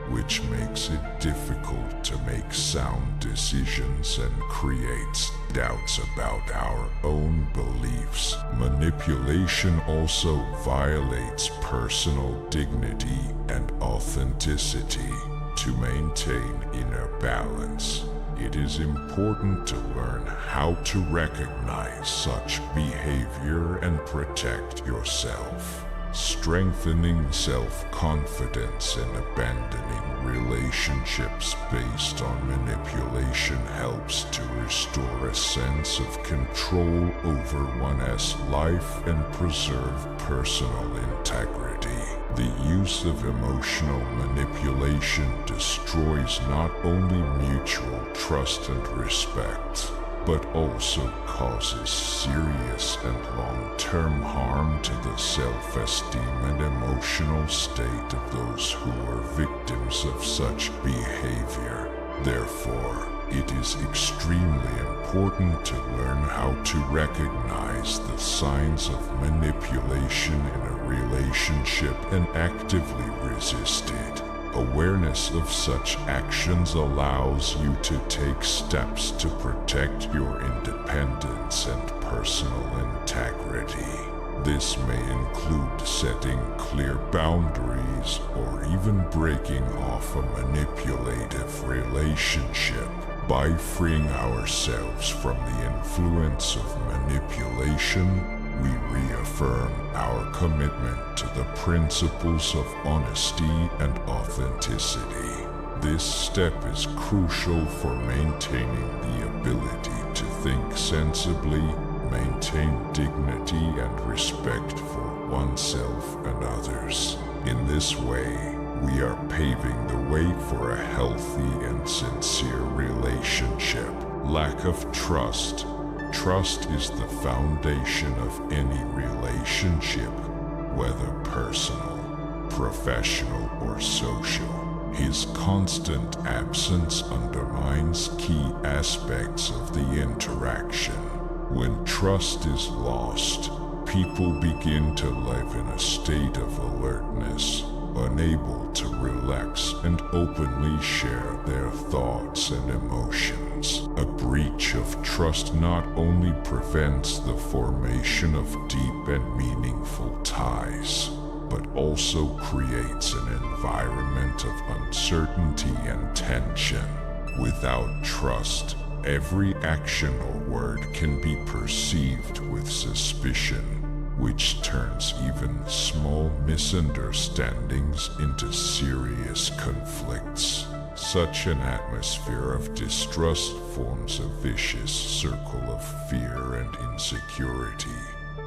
which makes it difficult to make sound decisions and creates doubts about our own beliefs. Manipulation also violates personal dignity and authenticity. To maintain inner balance, it is important to learn how to recognize such behavior and protect yourself. Strengthening self-confidence and abandoning relationships based on manipulation helps to restore a sense of control over one's life and preserve personal integrity. The use of emotional manipulation destroys not only mutual trust and respect, but also causes serious and long-term harm to the self-esteem and emotional state of those who are victims of such behavior. Therefore, it is extremely important to learn how to recognize the signs of manipulation in a relationship and actively resist it. Awareness of such actions allows you to take steps to protect your independence and personal integrity. This may include setting clear boundaries or even breaking off a manipulative relationship. By freeing ourselves from the influence of manipulation, we reaffirm our commitment to the principles of honesty and authenticity. This step is crucial for maintaining the ability to think sensibly, maintain dignity and respect for oneself and others. In this way, we are paving the way for a healthy and sincere relationship. Lack of trust. Trust is the foundation of any relationship, whether personal, professional, or social. His constant absence undermines key aspects of the interaction. When trust is lost, people begin to live in a state of alertness, unable to relax and openly share their thoughts and emotions. A breach of trust not only prevents the formation of deep and meaningful ties, but also creates an environment of uncertainty and tension. Without trust, every action or word can be perceived with suspicion, which turns even small misunderstandings into serious conflicts. Such an atmosphere of distrust forms a vicious circle of fear and insecurity,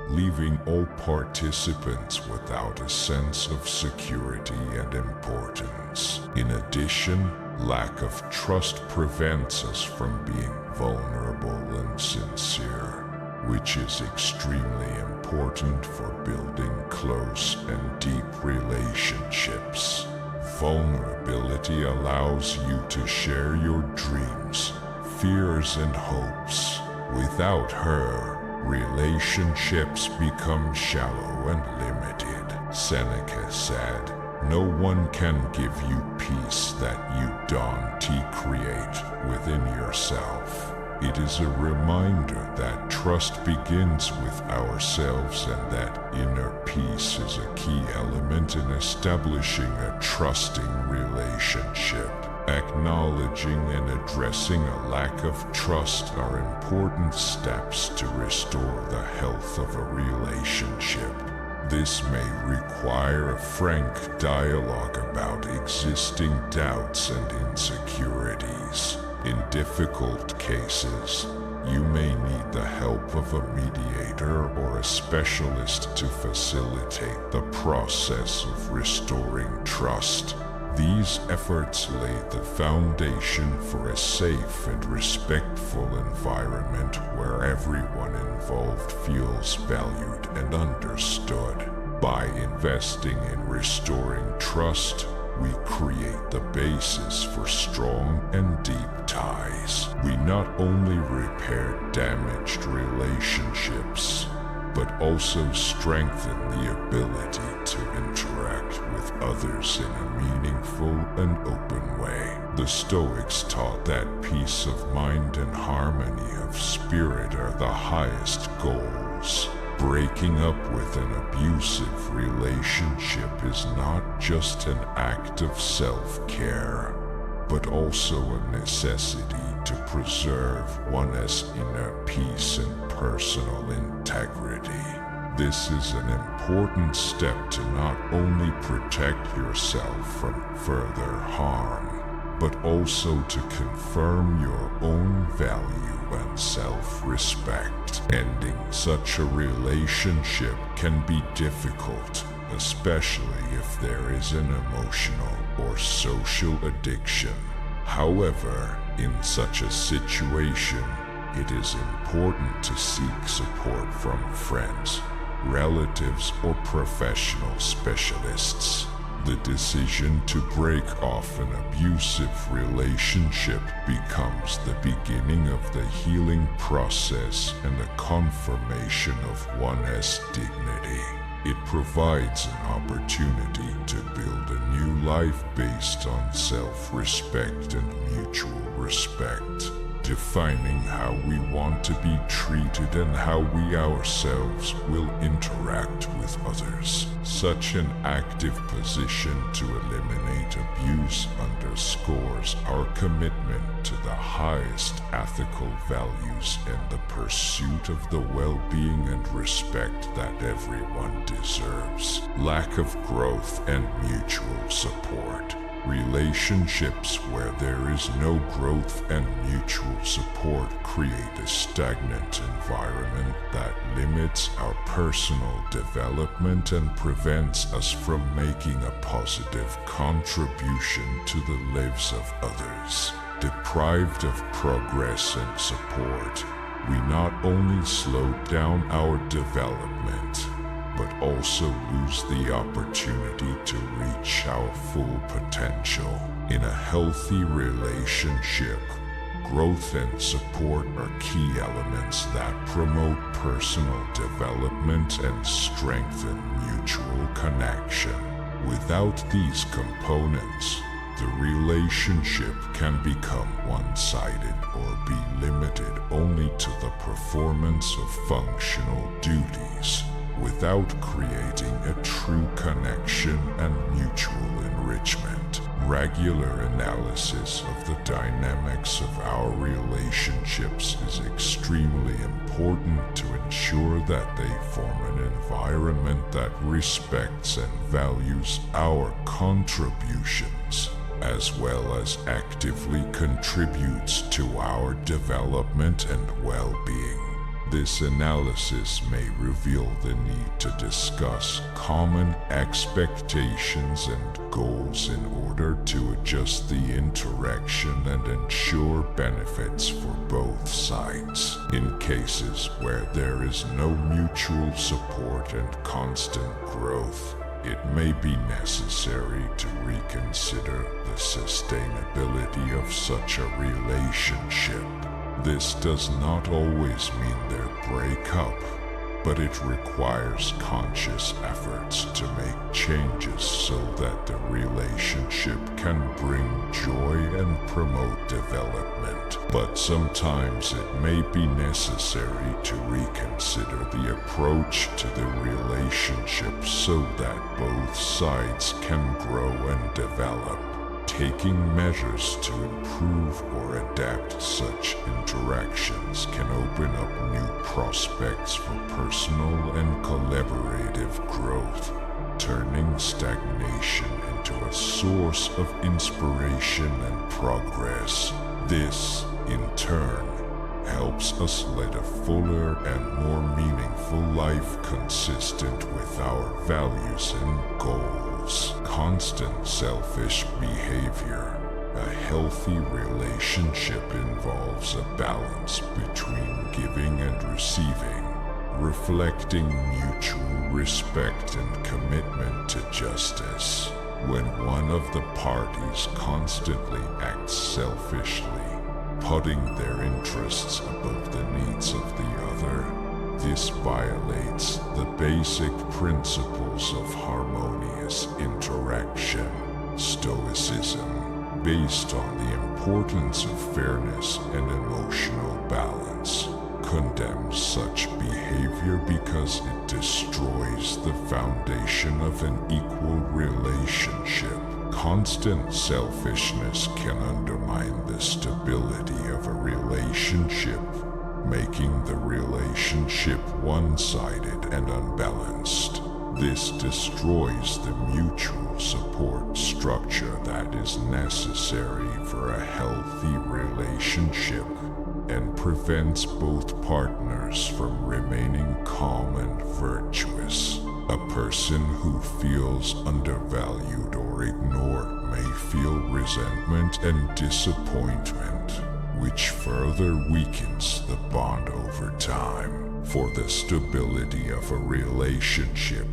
leaving all participants without a sense of security and importance. In addition, lack of trust prevents us from being vulnerable and sincere, which is extremely important for building close and deep relationships. Vulnerability allows you to share your dreams, fears, and hopes. Without her, relationships become shallow and limited. Seneca said, "No one can give you peace that you don't create within yourself." It is a reminder that trust begins with ourselves and that inner peace is a key element in establishing a trusting relationship. Acknowledging and addressing a lack of trust are important steps to restore the health of a relationship. This may require a frank dialogue about existing doubts and insecurities. In difficult cases, you may need the help of a mediator or a specialist to facilitate the process of restoring trust. These efforts lay the foundation for a safe and respectful environment where everyone involved feels valued and understood. By investing in restoring trust, we create the basis for strong and deep ties. We not only repair damaged relationships, but also strengthen the ability to interact with others in a meaningful and open way. The Stoics taught that peace of mind and harmony of spirit are the highest goals. Breaking up with an abusive relationship is not just an act of self-care, but also a necessity to preserve one's inner peace and personal integrity. This is an important step to not only protect yourself from further harm, but also to confirm your own value and self-respect. Ending such a relationship can be difficult, especially if there is an emotional or social addiction. However, in such a situation, it is important to seek support from friends, relatives, or professional specialists. The decision to break off an abusive relationship becomes the beginning of the healing process and the confirmation of one's dignity. It provides an opportunity to build a new life based on self-respect and mutual respect, defining how we want to be treated and how we ourselves will interact with others. Such an active position to eliminate abuse underscores our commitment to the highest ethical values and the pursuit of the well-being and respect that everyone deserves. Lack of growth and mutual support. Relationships where there is no growth and mutual support create a stagnant environment that limits our personal development and prevents us from making a positive contribution to the lives of others. Deprived of progress and support, we not only slow down our development, but also lose the opportunity to reach our full potential. In a healthy relationship, growth and support are key elements that promote personal development and strengthen mutual connection. Without these components, the relationship can become one-sided or be limited only to the performance of functional duties, without creating a true connection and mutual enrichment. Regular analysis of the dynamics of our relationships is extremely important to ensure that they form an environment that respects and values our contributions, as well as actively contributes to our development and well-being. This analysis may reveal the need to discuss common expectations and goals in order to adjust the interaction and ensure benefits for both sides. In cases where there is no mutual support and constant growth, it may be necessary to reconsider the sustainability of such a relationship. This does not always mean their breakup, but it requires conscious efforts to make changes so that the relationship can bring joy and promote development. But sometimes it may be necessary to reconsider the approach to the relationship so that both sides can grow and develop. Taking measures to improve or adapt such interactions can open up new prospects for personal and collaborative growth, turning stagnation into a source of inspiration and progress. This, in turn, helps us lead a fuller and more meaningful life consistent with our values and goals. Constant selfish behavior. A healthy relationship involves a balance between giving and receiving, reflecting mutual respect and commitment to justice. When one of the parties constantly acts selfishly, putting their interests above the needs of the other, this violates the basic principles of harmonious interaction. Stoicism, based on the importance of fairness and emotional balance, condemns such behavior because it destroys the foundation of an equal relationship. Constant selfishness can undermine the stability of a relationship, making the relationship one-sided and unbalanced. This destroys the mutual support structure that is necessary for a healthy relationship and prevents both partners from remaining calm and virtuous. A person who feels undervalued or ignored may feel resentment and disappointment, which further weakens the bond over time. For the stability of a relationship,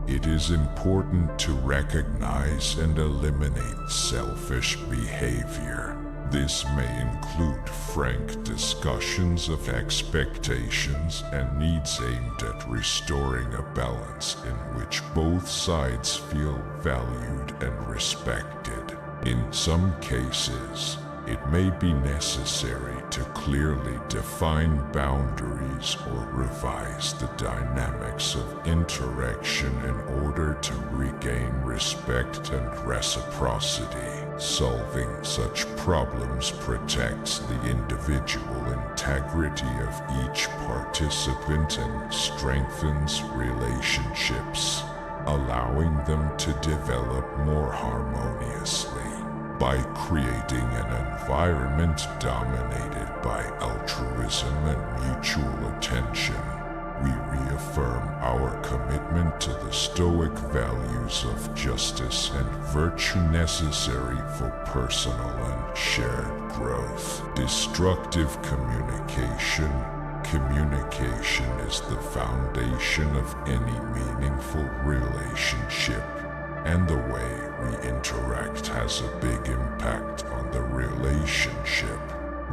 it is important to recognize and eliminate selfish behavior. This may include frank discussions of expectations and needs aimed at restoring a balance in which both sides feel valued and respected. In some cases, it may be necessary to clearly define boundaries or revise the dynamics of interaction in order to regain respect and reciprocity. Solving such problems protects the individual integrity of each participant and strengthens relationships, allowing them to develop more harmoniously. By creating an environment dominated by altruism and mutual attention, we reaffirm our commitment to the Stoic values of justice and virtue necessary for personal and shared growth. Destructive communication. Communication is the foundation of any meaningful relationship, and the way we interact has a big impact on the relationship.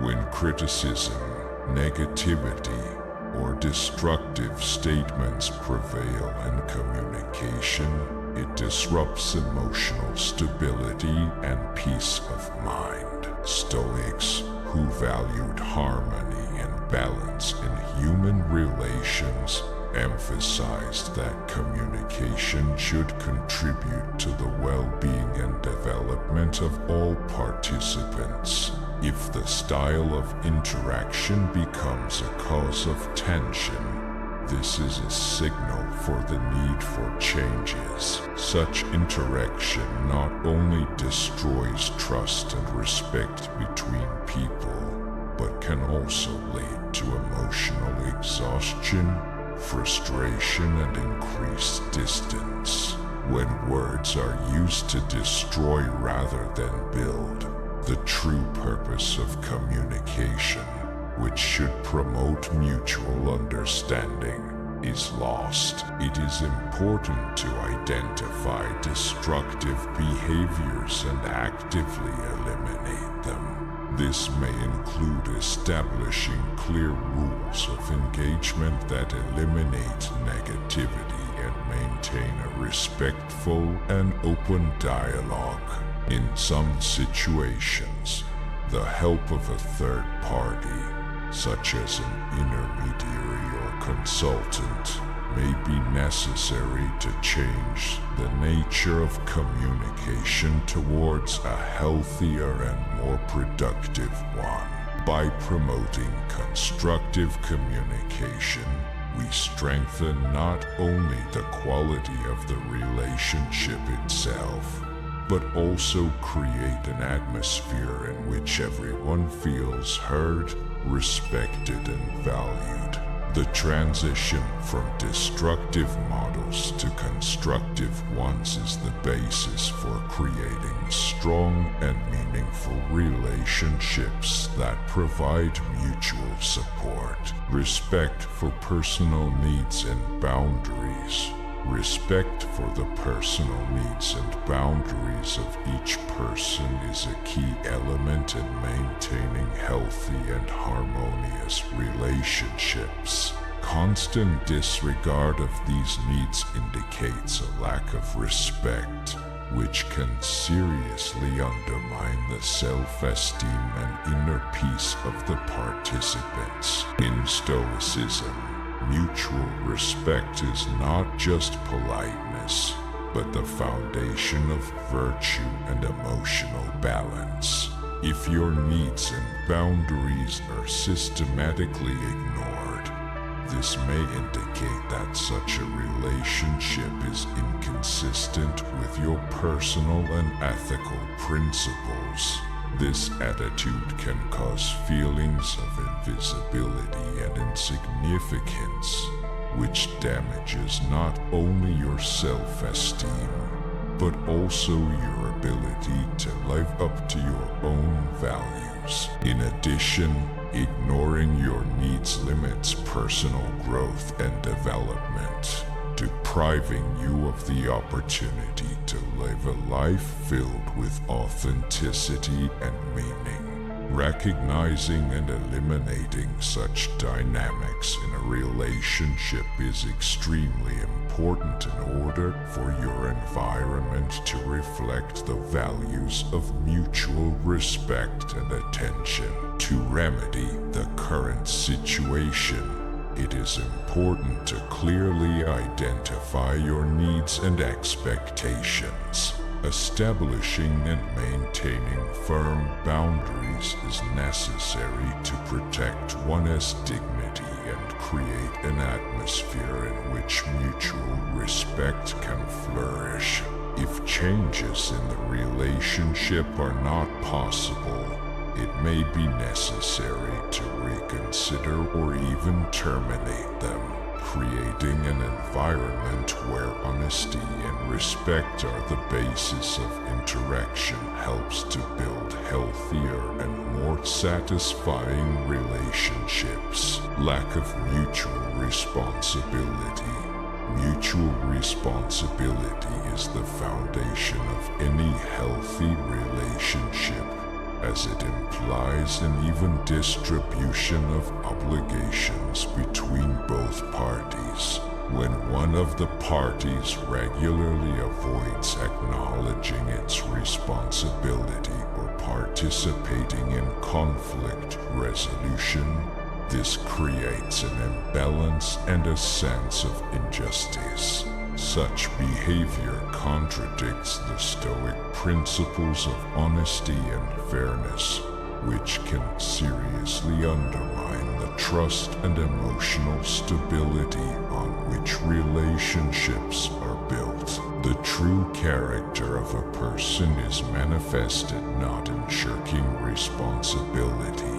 When criticism, negativity, or destructive statements prevail in communication, It disrupts emotional stability and peace of mind. Stoics, who valued harmony and balance in human relations, emphasized that communication should contribute to the well-being and development of all participants. If the style of interaction becomes a cause of tension, this is a signal for the need for changes. Such interaction not only destroys trust and respect between people, but can also lead to emotional exhaustion, frustration, and increased distance. When words are used to destroy rather than build, the true purpose of communication, which should promote mutual understanding, is lost. It is important to identify destructive behaviors and actively eliminate them. This may include establishing clear rules of engagement that eliminate negativity and maintain a respectful and open dialogue. In some situations, the help of a third party, such as an intermediary or consultant, may be necessary to change the nature of communication towards a healthier and more productive one. By promoting constructive communication, we strengthen not only the quality of the relationship itself, but also create an atmosphere in which everyone feels heard, respected, and valued. The transition from destructive models to constructive ones is the basis for creating strong and meaningful relationships that provide mutual support, respect for personal needs and boundaries. Respect for the personal needs and boundaries of each person is a key element in maintaining healthy and harmonious relationships. Constant disregard of these needs indicates a lack of respect, which can seriously undermine the self-esteem and inner peace of the participants. In Stoicism, mutual respect is not just politeness, but the foundation of virtue and emotional balance. If your needs and boundaries are systematically ignored, this may indicate that such a relationship is inconsistent with your personal and ethical principles. This attitude can cause feelings of invisibility and insignificance, which damages not only your self-esteem, but also your ability to live up to your own values. In addition, ignoring your needs limits personal growth and development, depriving you of the opportunity to live a life filled with authenticity and meaning. Recognizing and eliminating such dynamics in a relationship is extremely important in order for your environment to reflect the values of mutual respect and attention. To remedy the current situation, it is important to clearly identify your needs and expectations. Establishing and maintaining firm boundaries is necessary to protect one's dignity and create an atmosphere in which mutual respect can flourish. If changes in the relationship are not possible, it may be necessary to reconsider or even terminate them. Creating an environment where honesty and respect are the basis of interaction helps to build healthier and more satisfying relationships. Lack of mutual responsibility. Mutual responsibility is the foundation of any healthy relationship, as it implies an even distribution of obligations between both parties. When one of the parties regularly avoids acknowledging its responsibility or participating in conflict resolution, this creates an imbalance and a sense of injustice. Such behavior contradicts the Stoic principles of honesty and fairness, which can seriously undermine the trust and emotional stability on which relationships are built. The true character of a person is manifested not in shirking responsibility,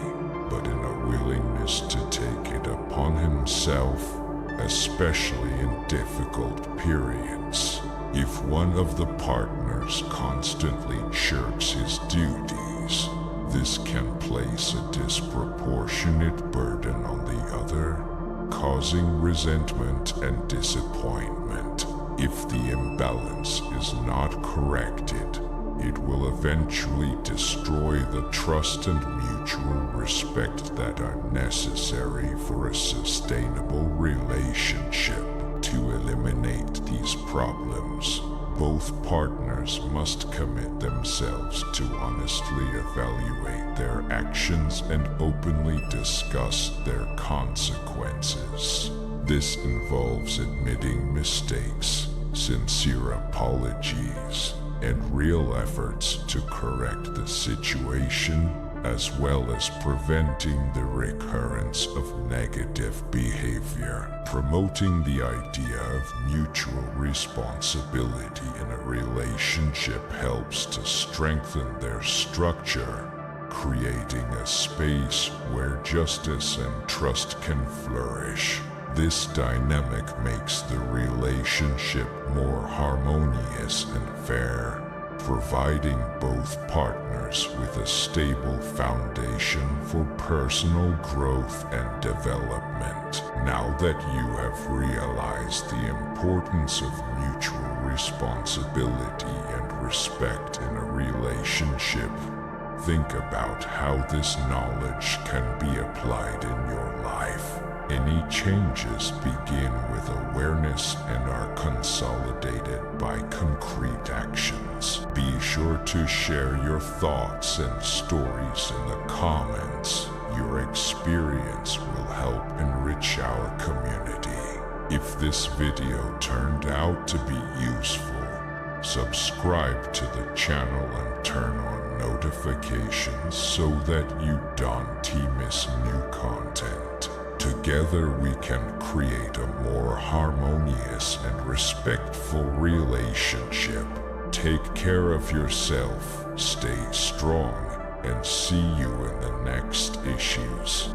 but in a willingness to take it upon himself, especially in difficult periods. If one of the partners constantly shirks his duties, this can place a disproportionate burden on the other, causing resentment and disappointment. If the imbalance is not corrected, it will eventually destroy the trust and mutual respect that are necessary for a sustainable relationship. To eliminate these problems, both partners must commit themselves to honestly evaluate their actions and openly discuss their consequences. This involves admitting mistakes, sincere apologies, and real efforts to correct the situation, as well as preventing the recurrence of negative behavior. Promoting the idea of mutual responsibility in a relationship helps to strengthen their structure, creating a space where justice and trust can flourish. This dynamic makes the relationship more harmonious and fair, providing both partners with a stable foundation for personal growth and development. Now that you have realized the importance of mutual responsibility and respect in a relationship, think about how this knowledge can be applied in your life. Any changes begin with awareness and are consolidated by concrete actions. Be sure to share your thoughts and stories in the comments. Your experience will help enrich our community. If this video turned out to be useful, subscribe to the channel and turn on notifications so that you don't miss new content. Together we can create a more harmonious and respectful relationship. Take care of yourself, stay strong, and see you in the next issues.